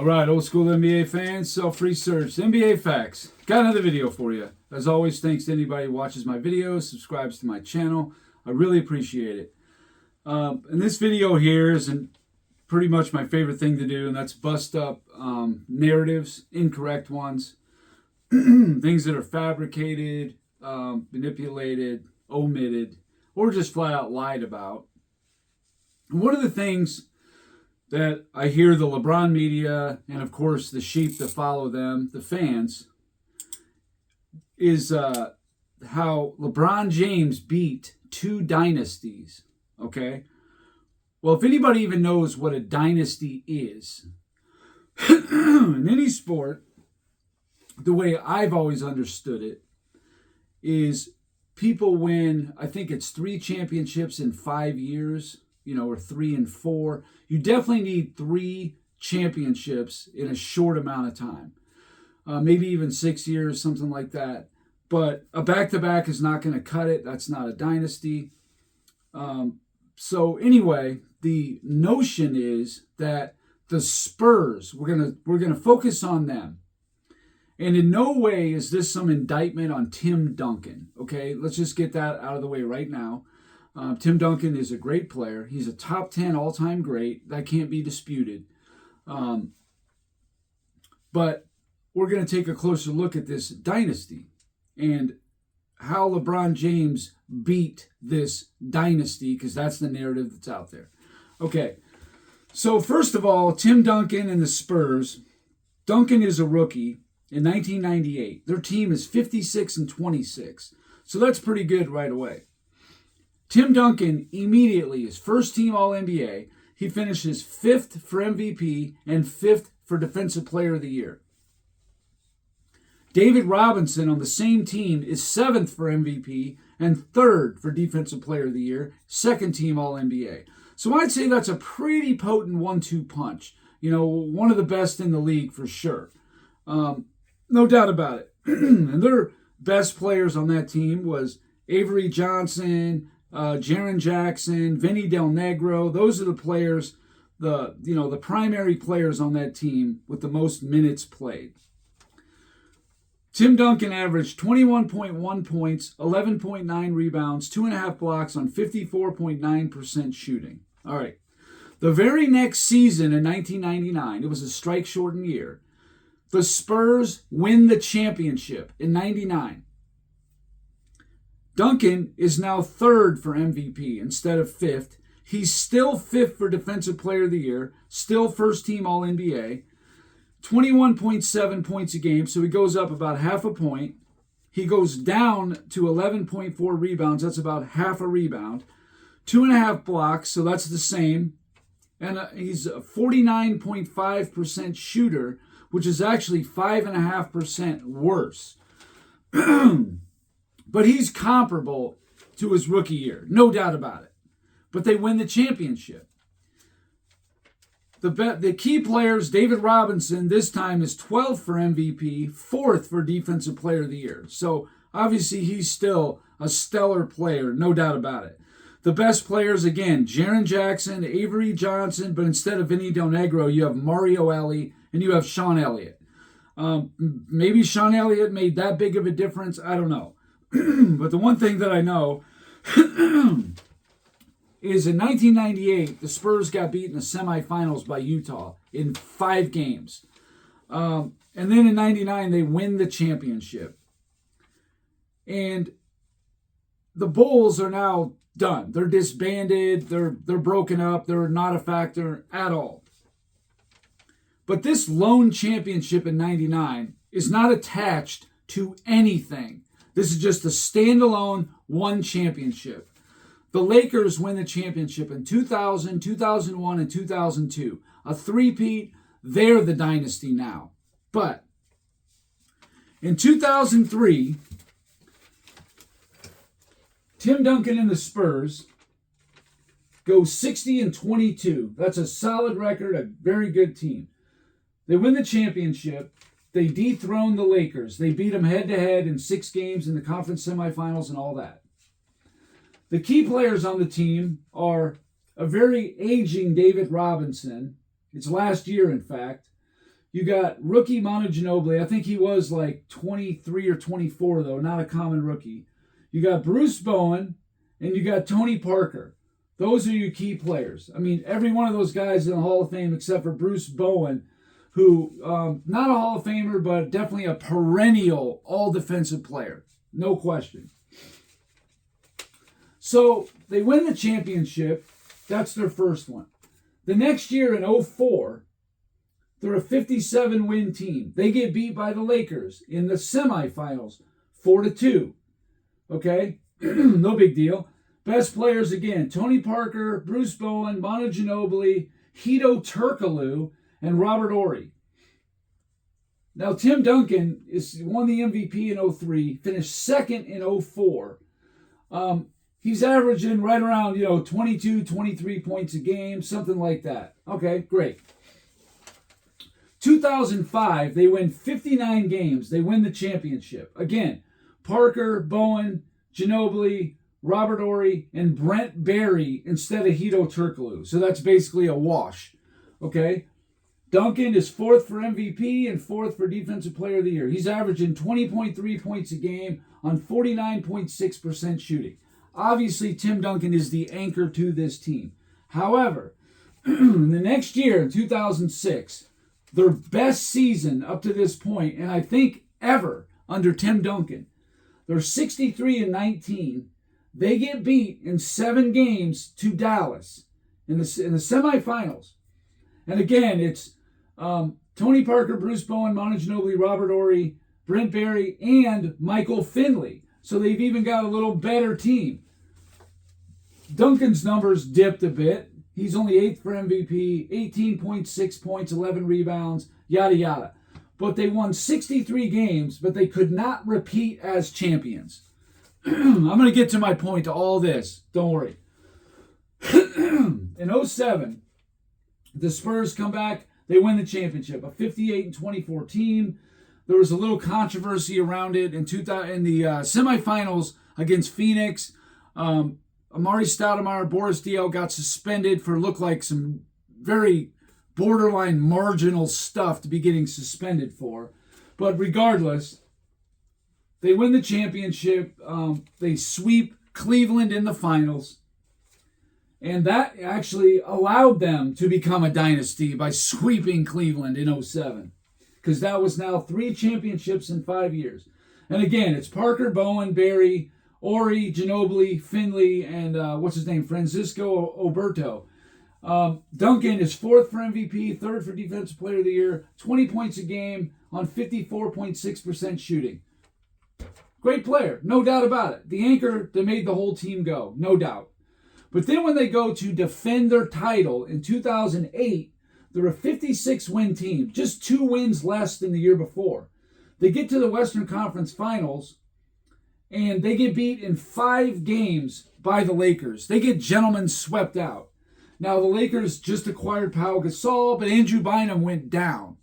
All right, old school NBA fans, self-research, NBA facts. Got another video for you. As always, thanks to anybody who watches my videos, subscribes to my channel. I really appreciate it. And this video here is pretty much my favorite thing to do, and that's bust up narratives, incorrect ones, things that are fabricated, manipulated, omitted, or just flat out lied about. And one of the things that I hear the LeBron media, and of course the sheep that follow them, the fans, is how LeBron James beat 2 dynasties, okay? Well, if anybody even knows what a dynasty is, in any sport, the way I've always understood it is people win, I think it's 3 championships in 5 years, or 3 and 4. You definitely need 3 championships in a short amount of time. Maybe even 6 years, something like that. But a back-to-back is not going to cut it. That's not a dynasty. So anyway, the notion is that the Spurs, we're gonna focus on them. And in no way is this some indictment on Tim Duncan. Okay, let's just get that out of the way right now. Tim Duncan is a great player. He's a top 10 all-time great. That can't be disputed. But we're going to take a closer look at this dynasty and how LeBron James beat this dynasty, because that's the narrative that's out there. Okay, so first of all, Tim Duncan and the Spurs. Duncan is a rookie in 1998. Their team is 56-26. So that's pretty good right away. Tim Duncan immediately is first team All-NBA. He finishes 5th for MVP and 5th for Defensive Player of the Year. David Robinson on the same team is 7th for MVP and 3rd for Defensive Player of the Year, 2nd team All-NBA. So I'd say that's a pretty potent 1-2 punch. One of the best in the league for sure. No doubt about it. And their best players on that team was Avery Johnson, Jaren Jackson, Vinny Del Negro. Those are the players, the primary players on that team with the most minutes played. Tim Duncan averaged 21.1 points, 11.9 rebounds, 2.5 blocks on 54.9% shooting. All right. The very next season in 1999, it was a strike-shortened year, the Spurs win the championship in 99. Duncan is now 3rd for MVP instead of 5th. He's still 5th for Defensive Player of the Year, still first team All-NBA, 21.7 points a game, so he goes up about half a point. He goes down to 11.4 rebounds, that's about half a rebound. 2.5 blocks, so that's the same. And he's a 49.5% shooter, which is actually 5.5% worse. But he's comparable to his rookie year, no doubt about it. But they win the championship. The key players, David Robinson, this time is 12th for MVP, 4th for Defensive Player of the Year. So obviously he's still a stellar player, no doubt about it. The best players, again, Jaren Jackson, Avery Johnson, but instead of Vinny Del Negro, you have Mario Elie and you have Sean Elliott. Maybe Sean Elliott made that big of a difference. I don't know. But the one thing that I know is in 1998, the Spurs got beat in the semifinals by Utah in 5 games. And then in 99, they win the championship. And the Bulls are now done. They're disbanded. They're broken up. They're not a factor at all. But this lone championship in 99 is not attached to anything. This is just a standalone one championship. The Lakers win the championship in 2000, 2001, and 2002. A three-peat. They're the dynasty now. But in 2003, Tim Duncan and the Spurs go 60-22. That's a solid record, a very good team. They win the championship. They dethrone the Lakers. They beat them head-to-head in 6 games in the conference semifinals and all that. The key players on the team are a very aging David Robinson. It's last year, in fact. You got rookie Manu Ginobili. I think he was like 23 or 24, though, not a common rookie. You got Bruce Bowen, and you got Tony Parker. Those are your key players. I mean, every one of those guys in the Hall of Fame except for Bruce Bowen, who, not a Hall of Famer, but definitely a perennial all-defensive player. No question. So they win the championship. That's their first one. The next year in 2004, they're a 57-win team. They get beat by the Lakers in the semifinals, 4-2. Okay? No big deal. Best players again, Tony Parker, Bruce Bowen, Manu Ginobili, Hedo Turkoglu, and Robert Horry. Now, Tim Duncan won the MVP in 2003, finished second in 2004. He's averaging right around, 22, 23 points a game, something like that. Okay, great. 2005, they win 59 games. They win the championship. Again, Parker, Bowen, Ginobili, Robert Horry, and Brent Barry instead of Hedo Turkoglu. So that's basically a wash. Okay? Duncan is fourth for MVP and fourth for Defensive Player of the Year. He's averaging 20.3 points a game on 49.6% shooting. Obviously, Tim Duncan is the anchor to this team. However, the next year, in 2006, their best season up to this point, and I think ever, under Tim Duncan, they're 63-19. They get beat in 7 games to Dallas in the semifinals. And again, it's Tony Parker, Bruce Bowen, Manu Ginobili, Robert Horry, Brent Barry, and Michael Finley. So they've even got a little better team. Duncan's numbers dipped a bit. He's only 8th for MVP, 18.6 points, 11 rebounds, yada, yada. But they won 63 games, but they could not repeat as champions. I'm going to get to my point to all this. Don't worry. In 2007, the Spurs come back. They win the championship, a 58-24 team. There was a little controversy around it in the semifinals against Phoenix. Amari Stoudemire, Boris Diaw got suspended for looked like some very borderline marginal stuff to be getting suspended for. But regardless, they win the championship. They sweep Cleveland in the finals. And that actually allowed them to become a dynasty by sweeping Cleveland in 2007. Because that was now 3 championships in 5 years. And again, it's Parker, Bowen, Barry, Horry, Ginobili, Finley, and Francisco Oberto. Duncan is 4th for MVP, 3rd for Defensive Player of the Year, 20 points a game on 54.6% shooting. Great player, no doubt about it. The anchor that made the whole team go, no doubt. But then when they go to defend their title in 2008, they're a 56-win team, just 2 wins less than the year before. They get to the Western Conference Finals, and they get beat in 5 games by the Lakers. They get gentlemen swept out. Now, the Lakers just acquired Pau Gasol, but Andrew Bynum went down.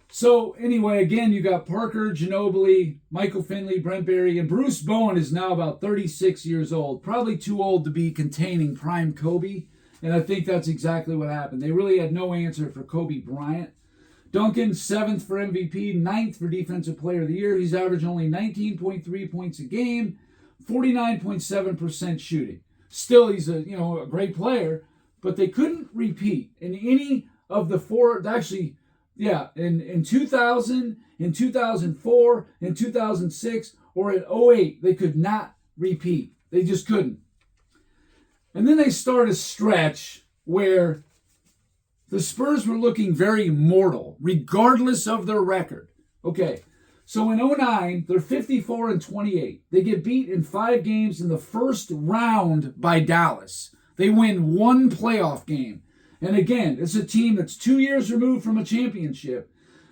So, anyway, again, you got Parker, Ginobili, Michael Finley, Brent Barry, and Bruce Bowen is now about 36 years old. Probably too old to be containing prime Kobe. And I think that's exactly what happened. They really had no answer for Kobe Bryant. Duncan, 7th for MVP, 9th for Defensive Player of the Year. He's averaging only 19.3 points a game, 49.7% shooting. Still, he's a great player, but they couldn't repeat in any of the 4. Actually, yeah, in 2000, in 2004, in 2006, or in 2008, they could not repeat. They just couldn't. And then they start a stretch where the Spurs were looking very mortal, regardless of their record. Okay, so in 2009, they're 54-28. They get beat in 5 games in the first round by Dallas. They win 1 playoff game. And again, it's a team that's 2 years removed from a championship.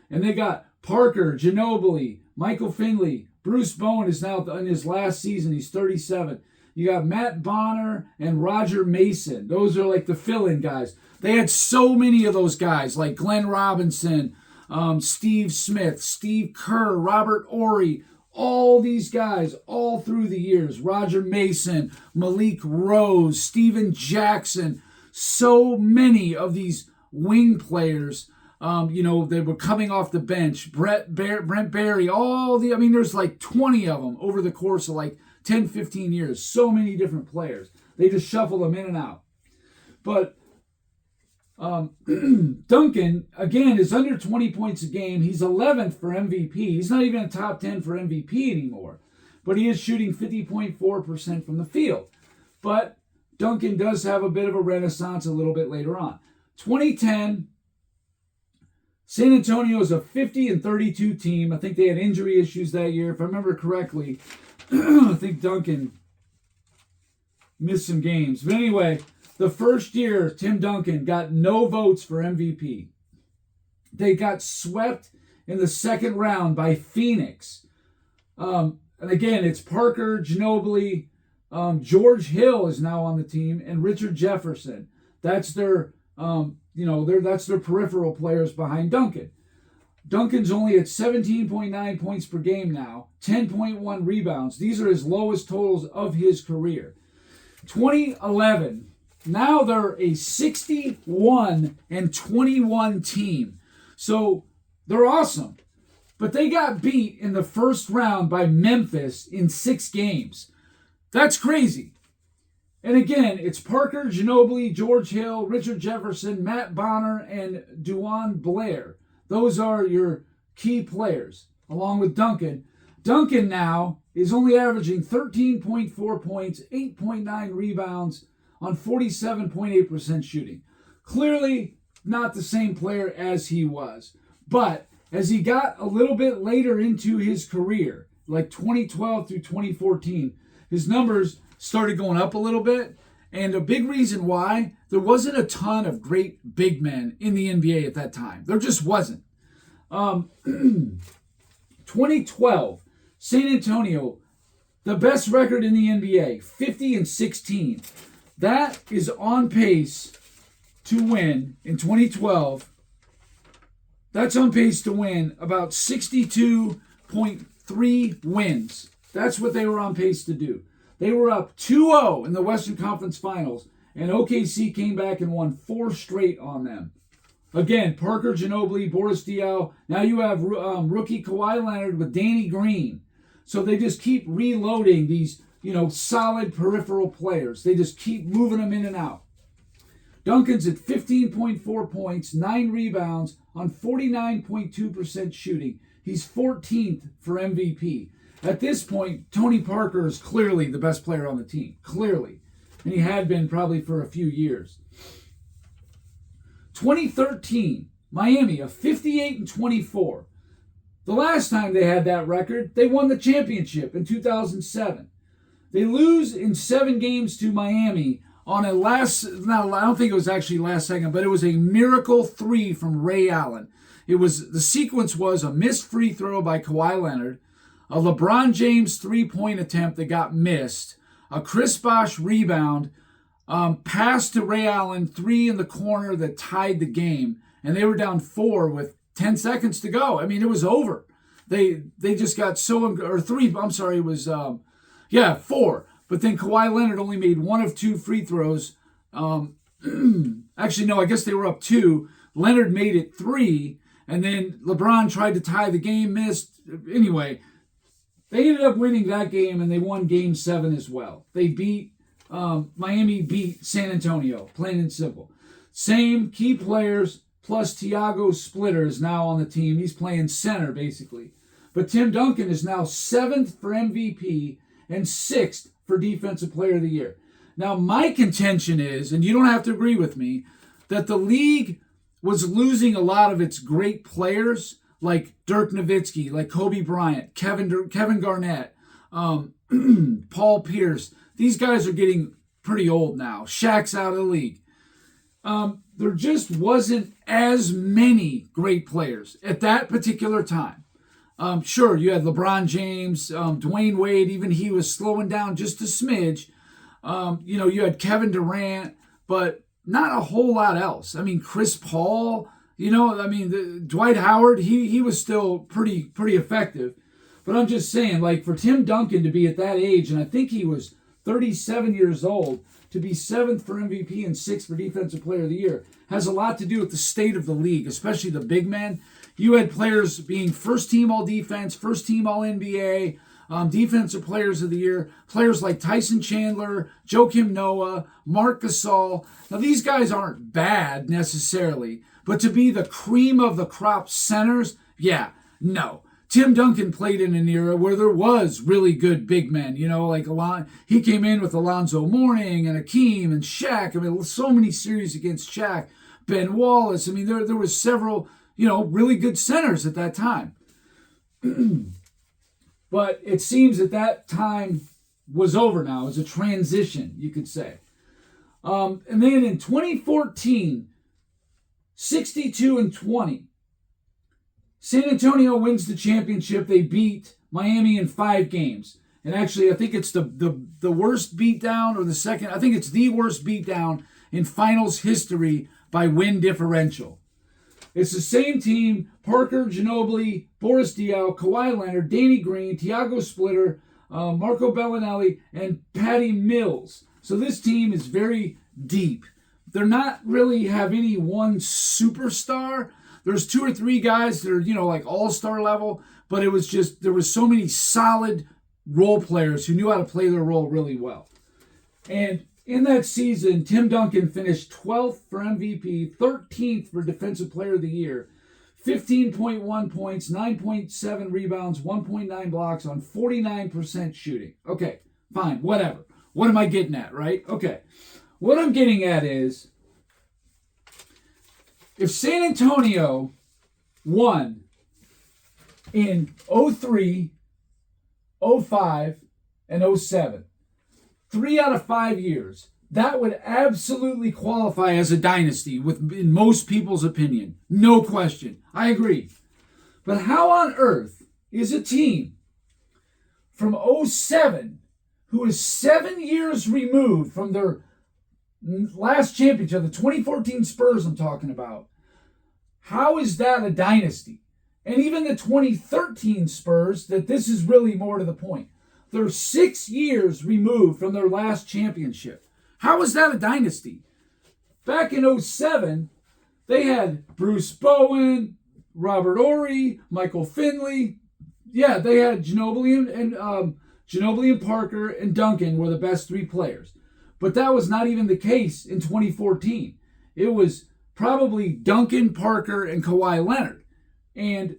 And they got Parker, Ginobili, Michael Finley. Bruce Bowen is now in his last season. He's 37. You got Matt Bonner and Roger Mason. Those are like the fill-in guys. They had so many of those guys, like Glenn Robinson, Steve Smith, Steve Kerr, Robert Horry, all these guys all through the years. Roger Mason, Malik Rose, Steven Jackson. So many of these wing players They were coming off the bench. Brent Barry, there's like 20 of them over the course of like 10, 15 years. So many different players. They just shuffle them in and out. But Duncan, again, is under 20 points a game. He's 11th for MVP. He's not even a top 10 for MVP anymore. But he is shooting 50.4% from the field. But Duncan does have a bit of a renaissance a little bit later on. 2010, San Antonio is a 50-32 team. I think they had injury issues that year. If I remember correctly, I think Duncan missed some games. But anyway, the first year, Tim Duncan got no votes for MVP. They got swept in the second round by Phoenix. And again, it's Parker, Ginobili, George Hill is now on the team, and Richard Jefferson. That's their that's their peripheral players behind Duncan. Duncan's only at 17.9 points per game now, 10.1 rebounds. These are his lowest totals of his career. 2011, now they're a 61-21 team. So they're awesome. But they got beat in the first round by Memphis in 6 games. That's crazy. And again, it's Parker, Ginobili, George Hill, Richard Jefferson, Matt Bonner, and Duane Blair. Those are your key players, along with Duncan. Duncan now is only averaging 13.4 points, 8.9 rebounds on 47.8% shooting. Clearly not the same player as he was. But as he got a little bit later into his career, like 2012 through 2014, his numbers started going up a little bit. And a big reason why, there wasn't a ton of great big men in the NBA at that time. There just wasn't. 2012, San Antonio, the best record in the NBA, 50-16. That is on pace to win in 2012. That's on pace to win about 62.3 wins. That's what they were on pace to do. They were up 2-0 in the Western Conference Finals, and OKC came back and won 4 straight on them. Again, Parker, Ginobili, Boris Diaw. Now you have rookie Kawhi Leonard with Danny Green. So they just keep reloading these, solid peripheral players. They just keep moving them in and out. Duncan's at 15.4 points, 9 rebounds on 49.2% shooting. He's 14th for MVP. At this point, Tony Parker is clearly the best player on the team. Clearly. And he had been probably for a few years. 2013, Miami, a 58-24. The last time they had that record, they won the championship in 2007. They lose in 7 games to Miami on I don't think it was actually last second, but it was a miracle 3 from Ray Allen. The sequence was a missed free throw by Kawhi Leonard, a LeBron James 3-point attempt that got missed, a Chris Bosh rebound, pass to Ray Allen, 3 in the corner that tied the game, and they were down 4 with 10 seconds to go. I mean, it was over. They just got or 3, I'm sorry, it was, 4. But then Kawhi Leonard only made 1 of 2 free throws. Actually, no, I guess they were up 2. Leonard made it 3, and then LeBron tried to tie the game, missed. Anyway, they ended up winning that game, and they won Game 7 as well. Miami beat San Antonio, plain and simple. Same key players, plus Tiago Splitter is now on the team. He's playing center, basically. But Tim Duncan is now 7th for MVP and 6th for Defensive Player of the Year. Now, my contention is, and you don't have to agree with me, that the league was losing a lot of its great players, like Dirk Nowitzki, like Kobe Bryant, Kevin Garnett, Paul Pierce. These guys are getting pretty old now. Shaq's out of the league. There just wasn't as many great players at that particular time. Sure, you had LeBron James, Dwayne Wade, even he was slowing down just a smidge. You had Kevin Durant, but not a whole lot else. I mean, Chris Paul, Dwight Howard, he was still pretty effective. But I'm just saying, like, for Tim Duncan to be at that age, and I think he was 37 years old, to be 7th for MVP and 6th for Defensive Player of the Year has a lot to do with the state of the league, especially the big men. You had players being first team all defense, first team all NBA, defensive players of the year, players like Tyson Chandler, Joakim Noah, Marc Gasol. Now, these guys aren't bad necessarily, but to be the cream of the crop centers, yeah, no. Tim Duncan played in an era where there was really good big men, like he came in with Alonzo Mourning and Hakeem and Shaq. I mean, so many series against Shaq, Ben Wallace. I mean, there was several, really good centers at that time. But it seems that time was over now. It's a transition, you could say. And then in 2014, 62-20. San Antonio wins the championship. They beat Miami in 5 games. And actually, I think it's the worst beatdown, or the second. I think it's the worst beatdown in finals history by win differential. It's the same team: Parker, Ginobili, Boris Diaw, Kawhi Leonard, Danny Green, Tiago Splitter, Marco Bellinelli, and Patty Mills. So this team is very deep. They're not really have any one superstar. There's 2 or 3 guys that are, like all-star level, but it was just, there was so many solid role players who knew how to play their role really well. And in that season, Tim Duncan finished 12th for MVP, 13th for Defensive Player of the Year, 15.1 points, 9.7 rebounds, 1.9 blocks on 49% shooting. Okay, fine, whatever. What am I getting at, right? Okay. What I'm getting at is, if San Antonio won in 03, 05, and 07, 3 out of 5 years, that would absolutely qualify as a dynasty in most people's opinion. No question. I agree. But how on earth is a team from 07 who is 7 years removed from their last championship, the 2014 Spurs I'm talking about, how is that a dynasty? And even the 2013 Spurs, that this is really more to the point, they're 6 years removed from their last championship. How is that a dynasty? Back in 07, they had Bruce Bowen, Robert Horry, Michael Finley. Yeah, they had Ginobili and Parker and Duncan were the best 3 players. But that was not even the case in 2014. It was probably Duncan, Parker, and Kawhi Leonard. And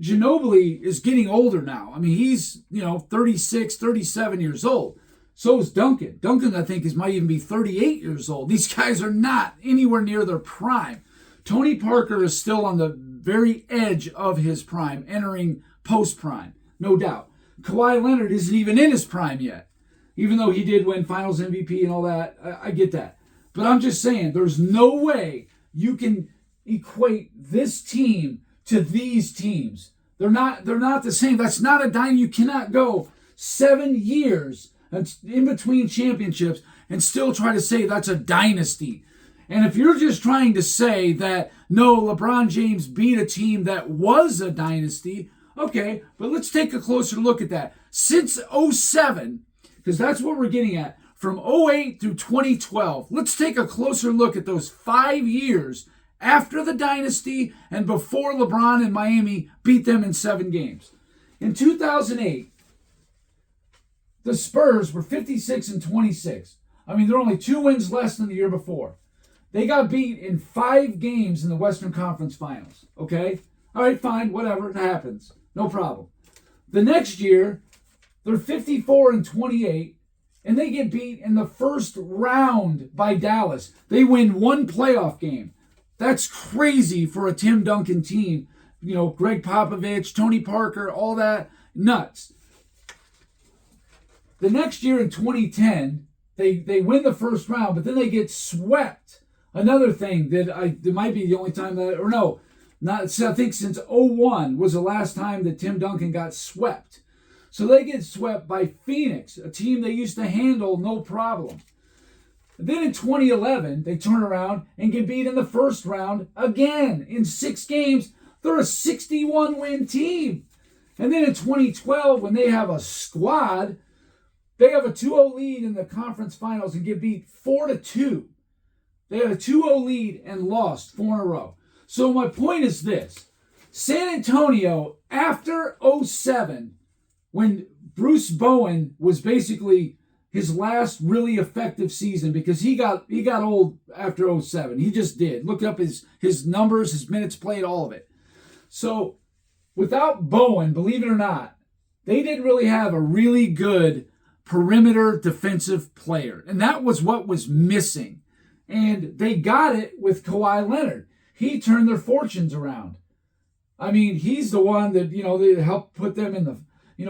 Ginobili is getting older now. I mean, he's, 36, 37 years old. So is Duncan. Duncan, I think, might even be 38 years old. These guys are not anywhere near their prime. Tony Parker is still on the very edge of his prime, entering post-prime, no doubt. Kawhi Leonard isn't even in his prime yet, even though he did win Finals MVP and all that. I get that. But I'm just saying, there's no way you can equate this team to these teams. They're not the same. That's not a dynasty. You cannot go 7 years in between championships and still try to say that's a dynasty. And if you're just trying to say that, no, LeBron James beat a team that was a dynasty, okay, but let's take a closer look at that. Since 07, because that's what we're getting at, from 08 through 2012, let's take a closer look at those 5 years after the dynasty and before LeBron and Miami beat them in 7 games. In 2008, the Spurs were 56-26. I mean, they're only 2 wins less than the year before. They got beat in 5 games in the Western Conference Finals, okay? All right, fine, whatever, it happens. No problem. The next year, they're 54-28, and they get beat in the first round by Dallas. They win 1 playoff game. That's crazy for a Tim Duncan team. Greg Popovich, Tony Parker, all that, nuts. The next year in 2010, they win the first round, but then they get swept. Another thing that it might be the only time that, or no, not. I think since 01 was the last time that Tim Duncan got swept. So they get swept by Phoenix, a team they used to handle no problem. Then in 2011, they turn around and get beat in the first round again. In 6 games, they're a 61-win team. And then in 2012, when they have a squad, They have a 2-0 lead in the conference finals and get beat 4-2. They had a 2-0 lead and lost 4 in a row. So my point is this. San Antonio, after 07, when Bruce Bowen was basically his last really effective season, because he got old after 07. He just did. Look up his numbers, his minutes played, all of it. So without Bowen, believe it or not, they didn't really have a really good perimeter defensive player. And that was what was missing. And they got it with Kawhi Leonard. He turned their fortunes around. I mean, he's the one that, they helped put them in the,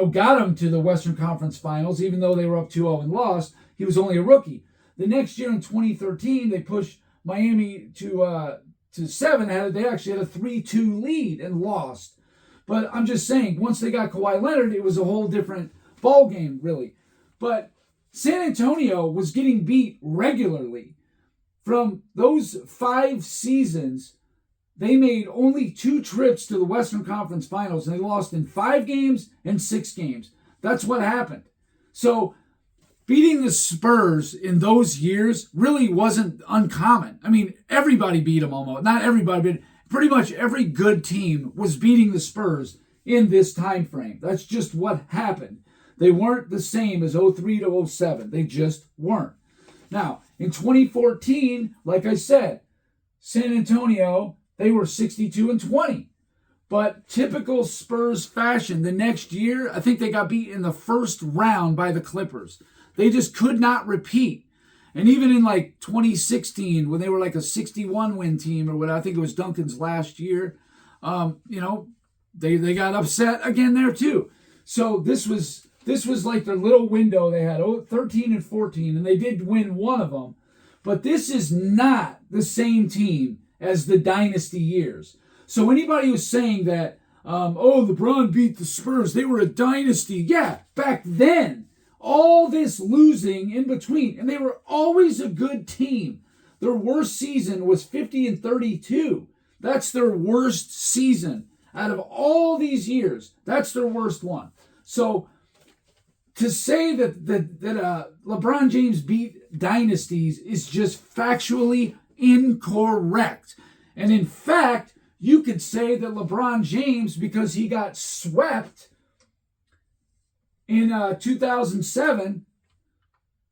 got them to the Western Conference Finals, even though they were up 2-0 and lost. He was only a rookie. The next year in 2013, they pushed Miami to 7. They actually had a 3-2 lead and lost. But I'm just saying, once they got Kawhi Leonard, it was a whole different ball game, really. But San Antonio was getting beat regularly. From those 5 seasons, they made only 2 trips to the Western Conference Finals, and they lost in 5 games and 6 games. That's what happened. So beating the Spurs in those years really wasn't uncommon. I mean, everybody beat them almost. Not everybody, but pretty much every good team was beating the Spurs in this time frame. That's just what happened. They weren't the same as 03 to 07. They just weren't. Now, in 2014, like I said, San Antonio, they were 62-20. But typical Spurs fashion, the next year, I think they got beat in the first round by the Clippers. They just could not repeat. And even in like 2016, when they were like a 61-win team or what, I think it was Duncan's last year, they got upset again there too. So this was like their little window. They had 13 and 14, and they did win one of them. But this is not the same team as the dynasty years. So anybody who's saying that, LeBron beat the Spurs, they were a dynasty. Yeah, back then. All this losing in between. And they were always a good team. Their worst season was 50-32. That's their worst season. Out of all these years, that's their worst one. So to say that LeBron James beat dynasties is just factually incorrect. And in fact, you could say that LeBron James, because he got swept in 2007,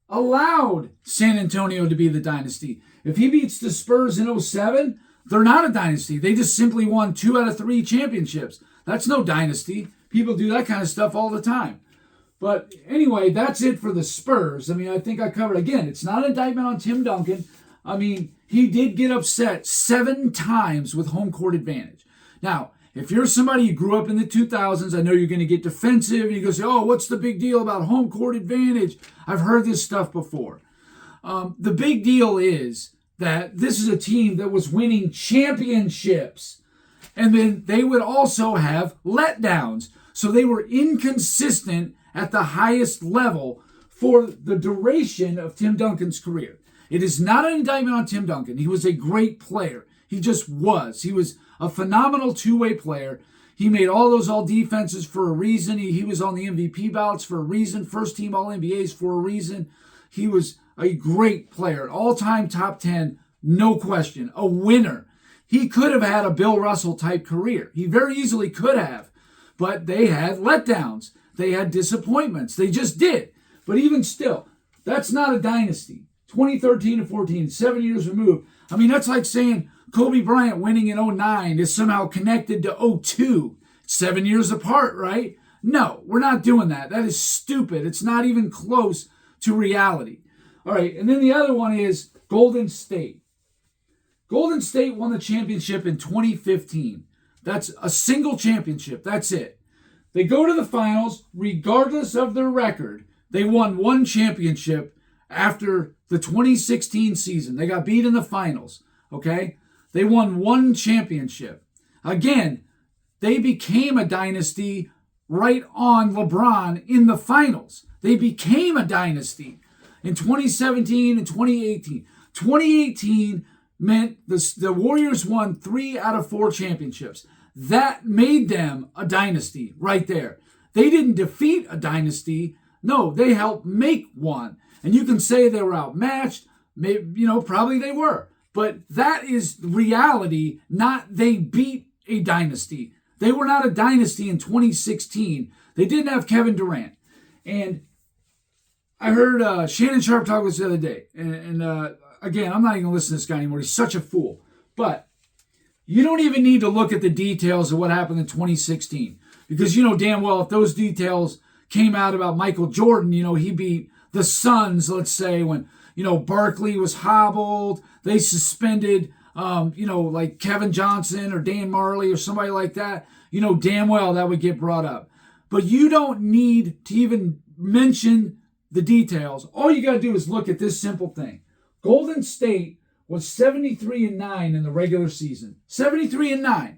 allowed San Antonio to be the dynasty. If he beats the Spurs in 07, they're not a dynasty. They just simply won 2 out of 3 championships. That's no dynasty. People do that kind of stuff all the time. But anyway, that's it for the Spurs. I mean, I think I covered, again, it's not an indictment on Tim Duncan. I mean, he did get upset 7 times with home court advantage. Now, if you're somebody who grew up in the 2000s, I know you're going to get defensive and you're going to say, what's the big deal about home court advantage? I've heard this stuff before. The big deal is that this is a team that was winning championships. And then they would also have letdowns. So they were inconsistent at the highest level for the duration of Tim Duncan's career. It is not an indictment on Tim Duncan. He was a great player. He just was. He was a phenomenal two-way player. He made all those all-defenses for a reason. He was on the MVP ballots for a reason. First-team All-NBAs for a reason. He was a great player. All-time top 10, no question. A winner. He could have had a Bill Russell-type career. He very easily could have. But they had letdowns. They had disappointments. They just did. But even still, that's not a dynasty. 2013 to 14, 7 years removed. I mean, that's like saying Kobe Bryant winning in 09 is somehow connected to 02. 7 years apart, right? No, we're not doing that. That is stupid. It's not even close to reality. All right, and then the other one is Golden State. Golden State won the championship in 2015. That's a single championship. That's it. They go to the finals regardless of their record. They won one championship after the 2016 season. They got beat in the finals, okay? They won one championship. Again, they became a dynasty right on LeBron in the finals. They became a dynasty in 2017 and 2018. 2018 meant the Warriors won 3 out of 4 championships. That made them a dynasty right there. They didn't defeat a dynasty. No, they helped make one. And you can say they were outmatched. Maybe, probably they were. But that is reality, not they beat a dynasty. They were not a dynasty in 2016. They didn't have Kevin Durant. And I heard Shannon Sharp talk this the other day. And again, I'm not even going to listen to this guy anymore. He's such a fool. But you don't even need to look at the details of what happened in 2016. Because you know damn well if those details came out about Michael Jordan, he beat the Suns, let's say, when, Barkley was hobbled. They suspended, like Kevin Johnson or Dan Marley or somebody like that. Damn well that would get brought up. But you don't need to even mention the details. All you got to do is look at this simple thing. Golden State was 73-9 in the regular season. 73-9.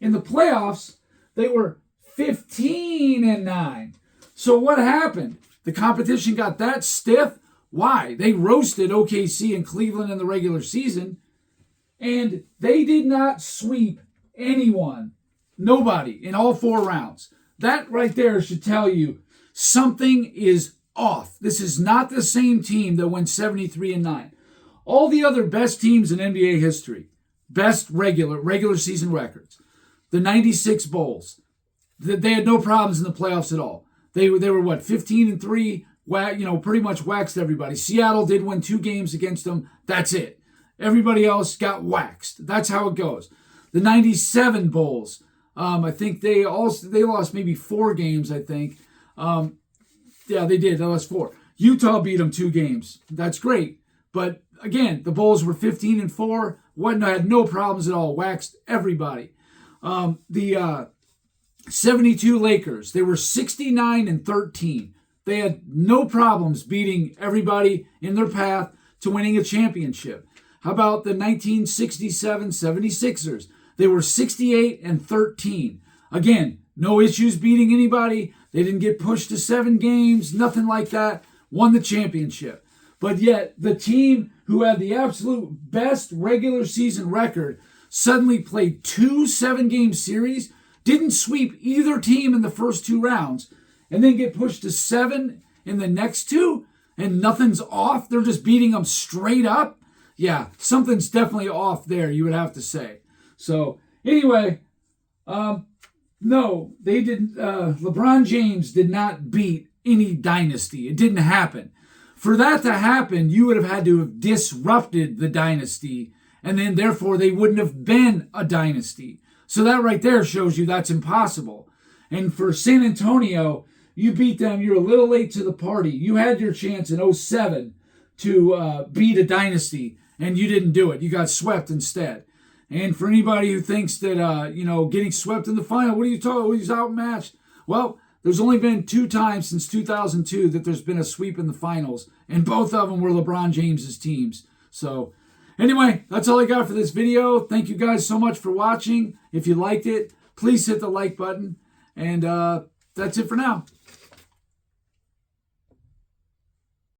In the playoffs, they were 15-9. So what happened? The competition got that stiff. Why? They roasted OKC and Cleveland in the regular season, and they did not sweep anyone. Nobody in all 4 rounds. That right there should tell you something is off. This is not the same team that went 73-9. All the other best teams in NBA history, best regular season records, the 96 Bulls, they had no problems in the playoffs at all. They were what, 15-3, pretty much waxed everybody. Seattle did win 2 games against them. That's it. Everybody else got waxed. That's how it goes. The 97 Bulls, I think they lost maybe 4 games, I think. Yeah, they did. They lost 4. Utah beat them 2 games. That's great. But again, the Bulls were 15-4. Had no problems at all. Waxed everybody. The 72 Lakers, they were 69-13. They had no problems beating everybody in their path to winning a championship. How about the 1967 76ers? They were 68-13. Again, no issues beating anybody. They didn't get pushed to 7 games, nothing like that. Won the championship. But yet, the team who had the absolute best regular season record suddenly played 2 7-game series, didn't sweep either team in the first 2 rounds, and then get pushed to 7 in the next 2, and nothing's off. They're just beating them straight up. Yeah, something's definitely off there, you would have to say. So, anyway, no, they didn't. LeBron James did not beat any dynasty. It didn't happen. For that to happen, you would have had to have disrupted the dynasty, and then therefore they wouldn't have been a dynasty. So that right there shows you that's impossible. And for San Antonio, you beat them. You're a little late to the party. You had your chance in 2007 to beat a dynasty, and you didn't do it. You got swept instead. And for anybody who thinks that, getting swept in the final, what are you talking? He's outmatched. Well, there's only been 2 times since 2002 that there's been a sweep in the finals, and both of them were LeBron James's teams. So, anyway, that's all I got for this video. Thank you guys so much for watching. If you liked it, please hit the like button, and that's it for now.